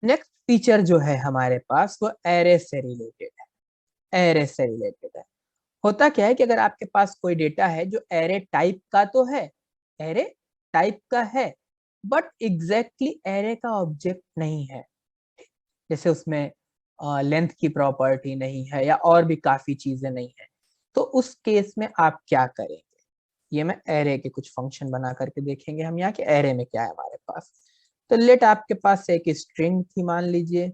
Next feature जो है हमारे पास वो एरे से रिलेटेड है। एरे से रिलेटेड है, होता क्या है कि अगर आपके पास कोई डेटा है जो एरे टाइप का तो है, एरे टाइप का है, बट एग्जैक्टली एरे का ऑब्जेक्ट नहीं है, जैसे उसमें लेंथ की प्रॉपर्टी नहीं है या और भी काफी चीजें नहीं है, तो उस केस में आप क्या करेंगे, ये मैं एरे के कुछ फंक्शन बना करके देखेंगे हम यहाँ के एरे में क्या है हमारे पास। तो लेट आपके पास एक स्ट्रिंग थी मान लीजिए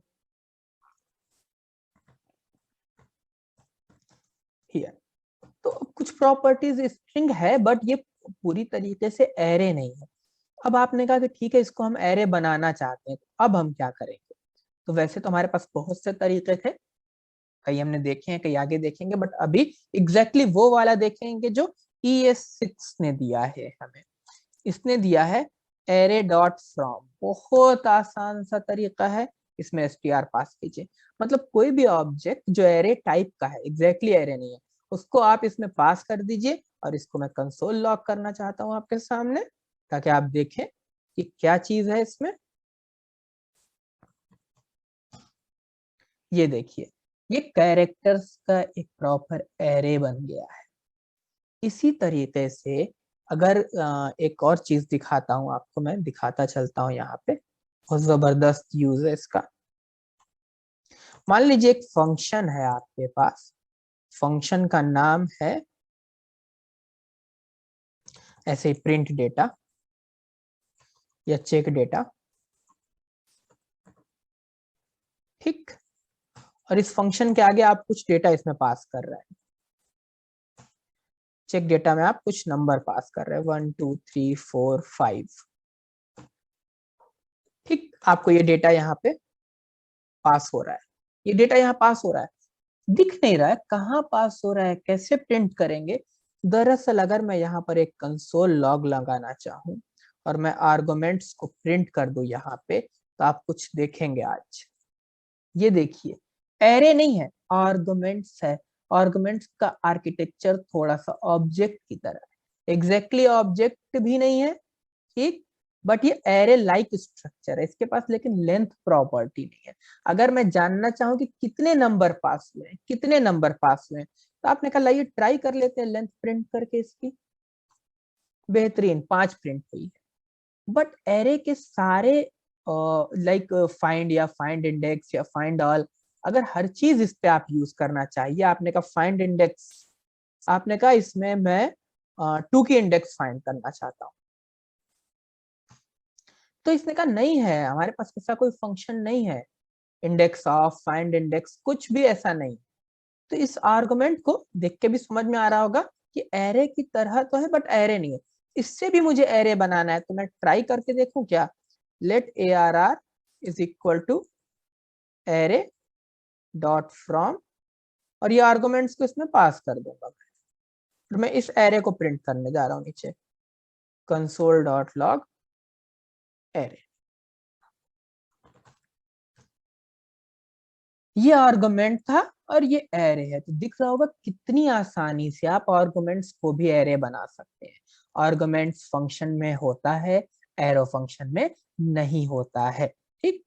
हियर, तो कुछ प्रॉपर्टीज स्ट्रिंग है बट ये पूरी तरीके से एरे नहीं है। अब आपने कहा कि ठीक है इसको हम एरे बनाना चाहते हैं, तो अब हम क्या करेंगे। तो वैसे तो हमारे पास बहुत से तरीके थे, कई हमने देखे हैं कई आगे देखेंगे, बट अभी एग्जैक्टली वो वाला देखेंगे जो ES6 ने दिया है हमें। इसने दिया है एरे डॉट फ्रॉम, बहुत आसान सा तरीका है, इसमें str पास कीजिए, मतलब कोई भी ऑब्जेक्ट जो एरे टाइप का है, एग्जैक्टली एरे नहीं है, उसको आप इसमें पास कर दीजिए। और इसको मैं कंसोल लॉग करना चाहता हूँ आपके सामने, ताकि आप देखें कि क्या चीज है इसमें। ये देखिए, ये कैरेक्टर्स का एक प्रॉपर एरे बन गया है। इसी तरीके से अगर एक और चीज दिखाता हूँ आपको, मैं दिखाता चलता हूँ यहाँ पे, बहुत जबरदस्त यूज है इसका। मान लीजिए एक फंक्शन है आपके पास, फंक्शन का नाम है ऐसे ही प्रिंट डेटा या चेक डेटा, ठीक। और इस फंक्शन के आगे आप कुछ डेटा इसमें पास कर रहे हैं, चेक डेटा में आप कुछ नंबर पास कर रहे हैं 1 2 3 4 5, ठीक। आपको ये डेटा यहाँ पे पास हो रहा है, ये डेटा यहाँ पास हो रहा है, दिख नहीं रहा है कहाँ पास हो रहा है, कैसे प्रिंट करेंगे। दरअसल अगर मैं यहाँ पर एक कंसोल लॉग लगाना चाहूँ और मैं आर्गुमेंट्स को प्रिंट कर दूं यहाँ पे, तो आप कुछ देखेंगे आज। ये देखिए, एरे नहीं है, आर्गुमेंट्स है। आर्गुमेंट्स का आर्किटेक्चर थोड़ा सा ऑब्जेक्ट की तरह है, एग्जैक्टली ऑब्जेक्ट भी नहीं है, ठीक, बट ये एरे लाइक स्ट्रक्चर है इसके पास, लेकिन लेंथ प्रॉपर्टी नहीं है। अगर मैं जानना चाहूँ कि कितने नंबर पास हुए, कितने नंबर पास हुए, तो आपने कहा लाइए ट्राई कर लेते हैं लेंथ प्रिंट करके इसकी। बेहतरीन 5 प्रिंट हुई है। बट एरे के सारे लाइक फाइंड या फाइंड इंडेक्स या फाइंड ऑल, अगर हर चीज इस पे आप यूज करना चाहिए, आपने कहा फाइंड इंडेक्स, आपने कहा इसमें मैं 2 की इंडेक्स फाइंड करना चाहता हूँ, तो इसने कहा नहीं है हमारे पास ऐसा कोई फंक्शन नहीं है, इंडेक्स ऑफ फाइंड इंडेक्स कुछ भी ऐसा नहीं। तो इस आर्गुमेंट को देख के भी समझ में आ रहा होगा कि एरे की तरह तो है बट एरे नहीं है। इससे भी मुझे एरे बनाना है, तो मैं ट्राई करके देखूं क्या, let ARR is equal to array dot from, और ये आर्गुमेंट्स को इसमें पास कर दूंगा मैं, और मैं इस एरे को प्रिंट करने जा रहा हूँ नीचे, कंसोल डॉट लॉग एरे। ये आर्गुमेंट था और ये एरे है, तो दिख रहा होगा कितनी आसानी से आप आर्गुमेंट्स को भी एरे बना सकते हैं। आर्गुमेंट्स फंक्शन में होता है, एरो फंक्शन में नहीं होता है, ठीक।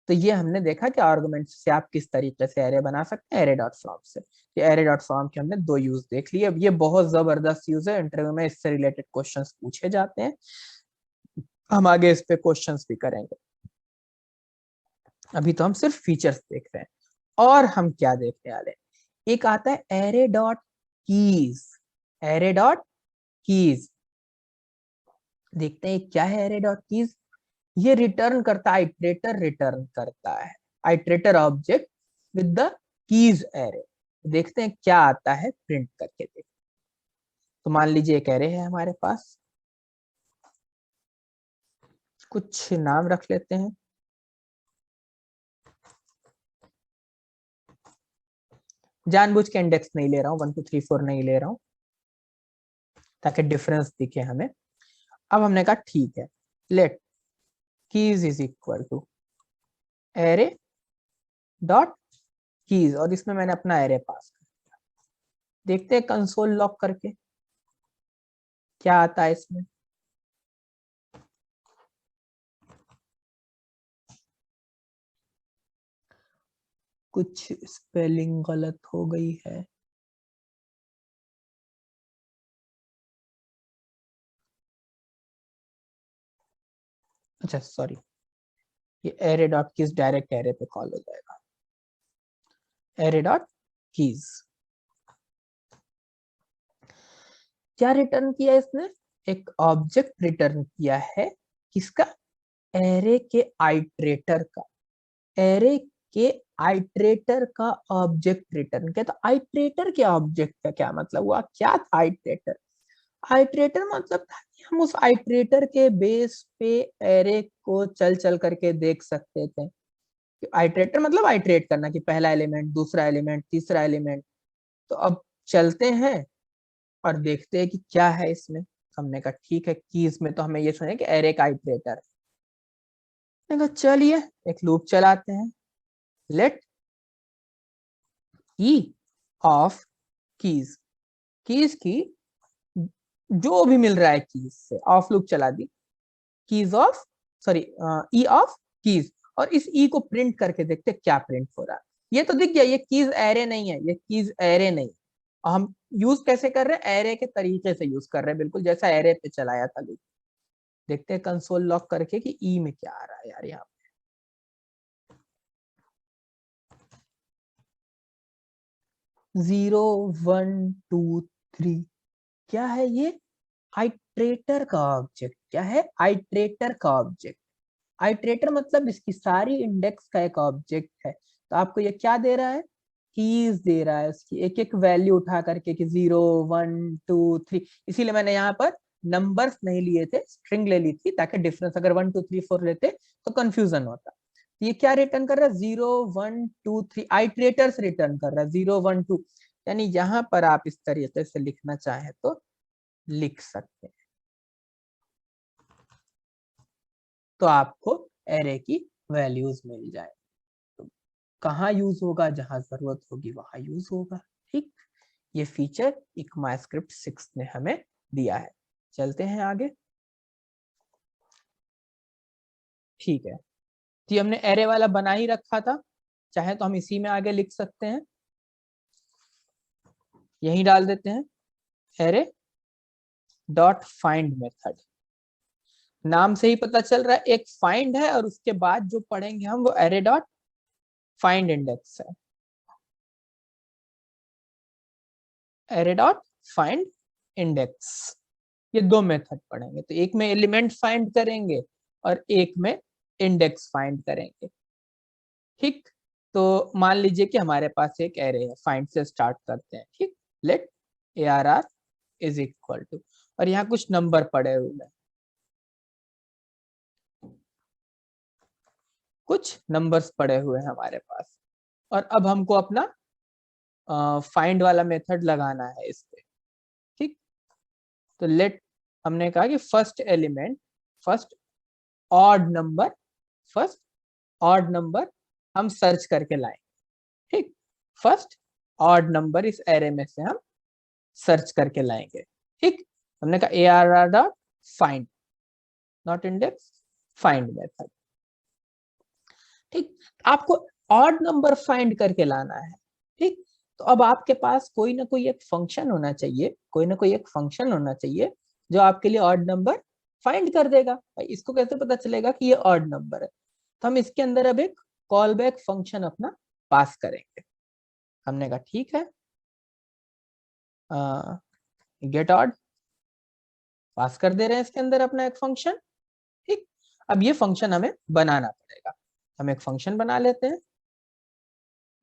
तो ये हमने देखा कि आर्गुमेंट से आप किस तरीके से एरे बना सकते हैं, एरे डॉट फ्रॉम से। ये एरे डॉट फ्रॉम के हमने 2 यूज देख लिए। अब ये बहुत जबरदस्त यूज है, इंटरव्यू में इससे रिलेटेड क्वेश्चंस पूछे जाते हैं, हम आगे इस पे क्वेश्चंस भी करेंगे। अभी तो हम सिर्फ फीचर्स देख रहे हैं, और हम क्या देखने वाले हैं, एक आता है array dot keys. Array dot keys, देखते हैं क्या है एरे डॉट कीज। ये रिटर्न करता है, आइट्रेटर रिटर्न करता है, iterator object with the keys array. देखते हैं क्या आता है, प्रिंट करके देखते। तो मान लीजिए एक एरे है हमारे पास, कुछ नाम रख लेते हैं, जानबूझ के इंडेक्स नहीं ले रहा हूँ, 1 2 3 4 नहीं ले रहा हूँ, ताकि डिफरेंस दिखे हमें। अब हमने कहा ठीक है, let keys is equal to array dot keys, और इसमें मैंने अपना एरे पास कर दिया। देखते हैं कंसोल लॉक करके क्या आता है इसमें। कुछ स्पेलिंग गलत हो गई है। अच्छा सॉरी, ये array dot keys direct array पे कॉल हो जाएगा। एरे डॉट कीज क्या रिटर्न किया इसने? एक ऑब्जेक्ट रिटर्न किया है किसका? एरे के आइट्रेटर का। एरे के आइट्रेटर का ऑब्जेक्ट रिटर्न किया। तो आइट्रेटर के ऑब्जेक्ट का क्या मतलब हुआ? क्या था आइट्रेटर? आइट्रेटर मतलब था कि हम उस आइट्रेटर के बेस पे एरे को चल चल करके देख सकते थे। आइट्रेटर मतलब आइट्रेट करना, कि पहला एलिमेंट, दूसरा एलिमेंट, तीसरा एलिमेंट। तो अब चलते हैं और देखते हैं कि क्या है इसमें। हमने कहा ठीक है, कीज में तो हमें ये सुने कि एरे का आइट्रेटर है। चलिए एक लूप चलाते हैं। लेट की ऑफ कीज, कीज की जो भी मिल रहा है कीज से, ऑफ लूप चला दी। Keys of, sorry, E of keys. और इस ई को प्रिंट करके देखते क्या प्रिंट हो रहा है। ये तो दिख गया, ये कीज एरे नहीं है, ये कीज एरे नहीं। और हम यूज कैसे कर रहे हैं? एरे के तरीके से यूज कर रहे हैं, बिल्कुल जैसा एरे पे चलाया था लूप। देखते हैं कंसोल लॉक करके कि ई में क्या आ रहा है यार। यहाँ 0 1 2 3 क्या है ये? आइट्रेटर का ऑब्जेक्ट। क्या है? आइट्रेटर का ऑब्जेक्ट। आइट्रेटर मतलब इसकी सारी इंडेक्स का एक ऑब्जेक्ट है। तो आपको ये क्या दे रहा है? कीज दे रहा है, उसकी एक एक वैल्यू उठा करके कि 0 1 2 3। इसीलिए मैंने यहाँ पर नंबर्स नहीं लिए थे, स्ट्रिंग ले ली थी, ताकि डिफरेंस अगर 1 2 3 4 लेते तो कंफ्यूजन होता। ये क्या रिटर्न कर रहा है? 0 1 2 3 आइट्रेटर्स रिटर्न कर रहा है, 0 1 2। यानी यहाँ पर आप इस तरीके से लिखना चाहें तो लिख सकते हैं। तो आपको एरे की वैल्यूज मिल जाए। तो कहाँ यूज होगा? जहां जरूरत होगी वहां यूज होगा। ठीक, ये फीचर ECMAScript 6 ने हमें दिया है। चलते हैं आगे। ठीक है, तो ये हमने एरे वाला बना ही रखा था, चाहे तो हम इसी में आगे लिख सकते हैं। यही डाल देते हैं एरे डॉट फाइंड मेथड। नाम से ही पता चल रहा है एक फाइंड है, और उसके बाद जो पढ़ेंगे हम वो एरे डॉट फाइंड इंडेक्स है। एरे डॉट फाइंड इंडेक्स, ये दो मेथड पढ़ेंगे। तो एक में एलिमेंट फाइंड करेंगे और एक में इंडेक्स फाइंड करेंगे। ठीक, तो मान लीजिए कि हमारे पास एक एरे है, फाइंड से स्टार्ट करते हैं। ठीक, let ARR is equal to, और यहाँ कुछ नंबर पड़े हुए हैं, कुछ नंबर्स पड़े हुए हैं हमारे पास। और अब हमको अपना फाइंड वाला मेथड लगाना है इस पे। ठीक, तो लेट, हमने कहा कि first element, first odd number, first odd number हम सर्च करके लाएं। ठीक, फर्स्ट ऑड नंबर इस एरे में से हम सर्च करके लाएंगे। ठीक, हमने कहा ARR dot find, not index, find method. ठीक, आपको ऑड नंबर फाइंड करके लाना है। ठीक, तो अब आपके पास कोई ना कोई एक फंक्शन होना चाहिए, कोई ना कोई एक फंक्शन होना चाहिए जो आपके लिए ऑड नंबर फाइंड कर देगा। भाई इसको कैसे पता चलेगा कि ये ऑड नंबर है? तो हम इसके अंदर अब एक कॉल बैक फंक्शन अपना पास करेंगे। हमने कहा ठीक है, गेट ऑड पास कर दे रहे हैं इसके अंदर अपना एक फंक्शन। ठीक, अब ये फंक्शन हमें बनाना पड़ेगा। हम एक फंक्शन बना लेते हैं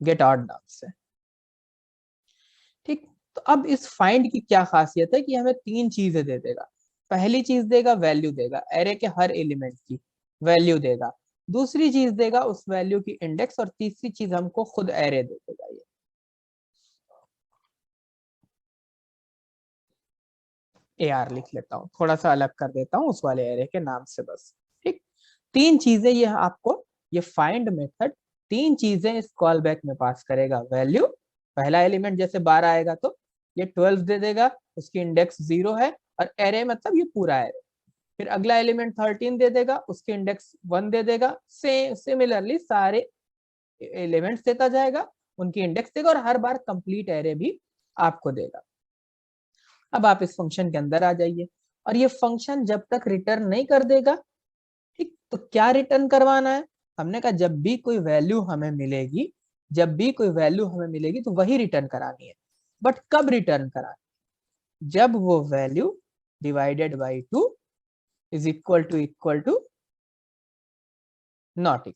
गेट ऑड नाम से। ठीक, तो अब इस फाइंड की क्या खासियत है कि हमें तीन चीजें दे देगा। पहली चीज देगा वैल्यू देगा, एरे के हर एलिमेंट की वैल्यू देगा। दूसरी चीज देगा उस वैल्यू की इंडेक्स, और तीसरी चीज हमको खुद एरे दे देगा। ये AR लिख लेता हूँ, थोड़ा सा अलग कर देता हूँ उस वाले एरे के नाम से बस। ठीक, तीन चीजें ये आपको, ये फाइंड मेथड तीन चीजें इस कॉल बैक में पास करेगा। वैल्यू, पहला एलिमेंट जैसे 12 आएगा तो ये 12 दे देगा, उसकी इंडेक्स 0 है। और एरे मतलब ये पूरा एरे। फिर अगला एलिमेंट 13 दे देगा, उसकी इंडेक्स 1 दे देगा। सिमिलरली सारे एलिमेंट्स देता जाएगा, उनकी इंडेक्स देगा और हर बार कंप्लीट एरे भी आपको देगा। अब आप इस फंक्शन के अंदर आ जाइए और ये फंक्शन जब तक रिटर्न नहीं कर देगा, ठीक, तो क्या रिटर्न करवाना है? हमने कहा जब भी कोई वैल्यू हमें मिलेगी, जब भी कोई वैल्यू हमें मिलेगी तो वही रिटर्न करानी है। बट कब रिटर्न करानी? जब वो value divided by 2 is equal to not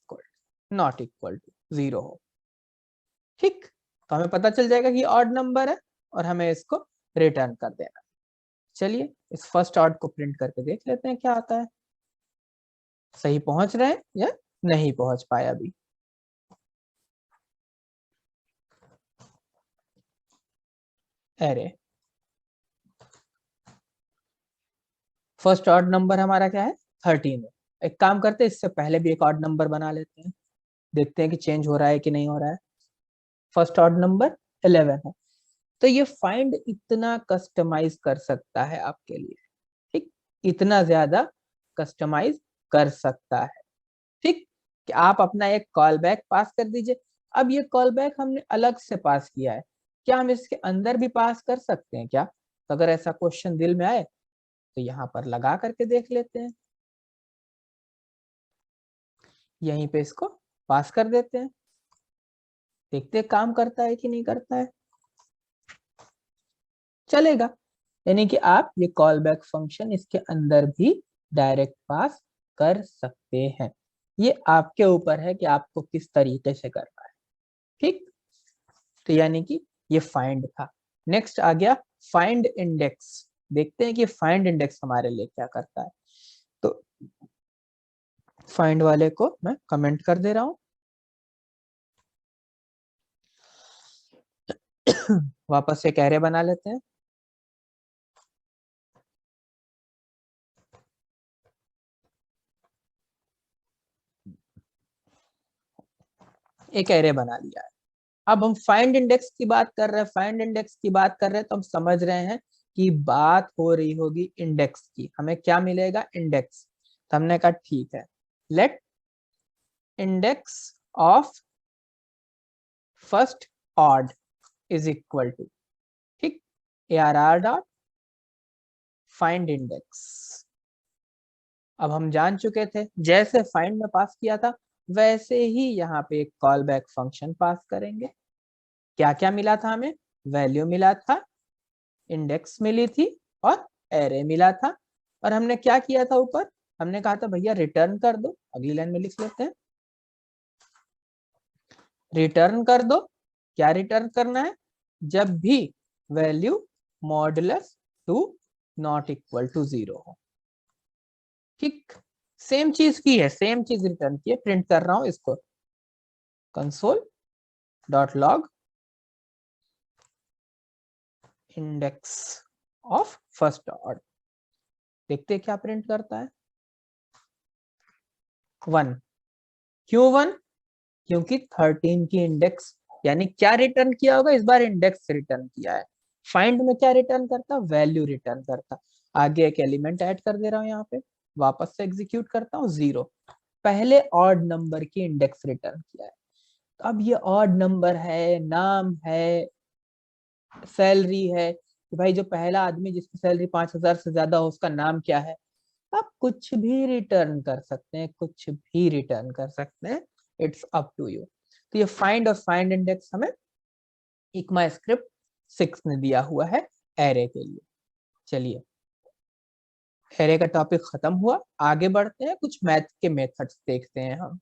equal to 0 हो। ठीक, तो हमें पता चल जाएगा कि ऑड नंबर है और हमें इसको रिटर्न कर देना। चलिए इस फर्स्ट ऑड को प्रिंट करके देख लेते हैं क्या आता है। सही पहुंच रहे हैं या नहीं पहुंच पाया अभी? एरे फर्स्ट ऑड नंबर हमारा क्या है? 13 है। एक काम करते हैं, इससे पहले भी एक ऑड नंबर बना लेते हैं, देखते हैं कि चेंज हो रहा है कि नहीं हो रहा है। फर्स्ट ऑड नंबर 11 है। तो ये फाइंड इतना कस्टमाइज कर सकता है आपके लिए, ठीक, इतना ज्यादा कस्टमाइज कर सकता है, ठीक, कि आप अपना एक कॉल बैक पास कर दीजिए। अब ये कॉल बैक हमने अलग से पास किया है, क्या हम इसके अंदर भी पास कर सकते हैं क्या? तो अगर ऐसा क्वेश्चन दिल में आए तो यहाँ पर लगा करके देख लेते हैं, यहीं पे इसको पास कर देते हैं, देखते हैं काम करता है कि नहीं करता है। चलेगा, यानी कि आप ये कॉल बैक फंक्शन इसके अंदर भी डायरेक्ट पास कर सकते हैं। ये आपके ऊपर है कि आपको किस तरीके से करना है, ठीक। तो यानी कि ये फाइंड था। नेक्स्ट आ गया फाइंड इंडेक्स। देखते हैं कि फाइंड इंडेक्स हमारे लिए क्या करता है। तो फाइंड वाले को मैं कमेंट कर दे रहा हूं। वापस से एक एरे बना लेते हैं। एक एरे बना लिया है। अब हम फाइंड इंडेक्स की बात कर रहे हैं, फाइंड इंडेक्स की बात कर रहे हैं तो हम समझ रहे हैं कि बात हो रही होगी इंडेक्स की। हमें क्या मिलेगा? इंडेक्स। तो हमने कहा ठीक है, let index of first odd is equal to, ठीक, ARR डॉट फाइंड इंडेक्स। अब हम जान चुके थे, जैसे फाइंड में पास किया था वैसे ही यहाँ पे एक कॉल बैक फंक्शन पास करेंगे। क्या क्या मिला था हमें? वैल्यू मिला था, इंडेक्स मिली थी और एरे मिला था। और हमने क्या किया था ऊपर? हमने कहा था भैया रिटर्न कर दो। अगली लाइन में लिख लेते हैं, रिटर्न कर दो। क्या रिटर्न करना है? जब भी value modulus 2 not equal to 0 हो, ठीक। सेम चीज की है, सेम चीज रिटर्न की है। प्रिंट कर रहा हूं इसको, console dot log index of first order. देखते हैं क्या प्रिंट करता है। 1। क्यों 1? क्योंकि 13 की इंडेक्स, यानी क्या रिटर्न किया होगा इस बार? इंडेक्स रिटर्न किया है। फाइंड में क्या रिटर्न करता? वैल्यू रिटर्न करता। आगे एक एलिमेंट ऐड कर दे रहा हूं यहाँ पे, वापस से एग्जीक्यूट करता हूँ। 0 पहले ऑड नंबर की इंडेक्स रिटर्न किया है। तो अब ये ऑड नंबर है, नाम है, सैलरी है, कि भाई जो पहला आदमी जिसकी सैलरी 5,000 से ज्यादा हो उसका नाम क्या है। आप कुछ भी रिटर्न कर सकते हैं, कुछ भी रिटर्न कर सकते हैं, इट्स अप टू यू। तो ये फाइंड और फाइंड इंडेक्स हमें ECMAScript 6 ने दिया हुआ है एरे के लिए। चलिए एरे का टॉपिक खत्म हुआ, आगे बढ़ते हैं, कुछ मैथ के मेथड्स देखते हैं हम।